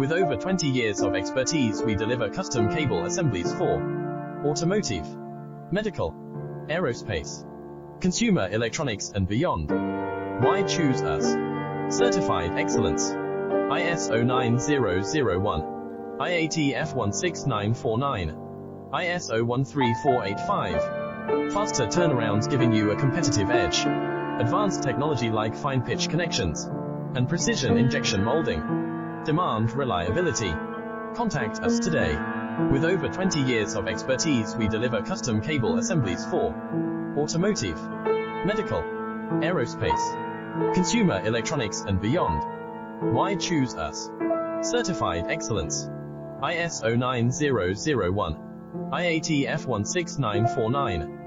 With over 20 years of expertise, we deliver custom cable assemblies for automotive, medical, aerospace, consumer electronics and beyond. Why choose us? Certified excellence. ISO 9001, IATF 16949, ISO 13485. Faster turnarounds giving you a competitive edge. Advanced technology like fine pitch connections and precision injection molding. Demand reliability. Contact us today. With over 20 years of expertise, we deliver custom cable assemblies for automotive, medical, aerospace, consumer electronics and beyond. Why choose us? Certified excellence. ISO 9001, IATF 16949.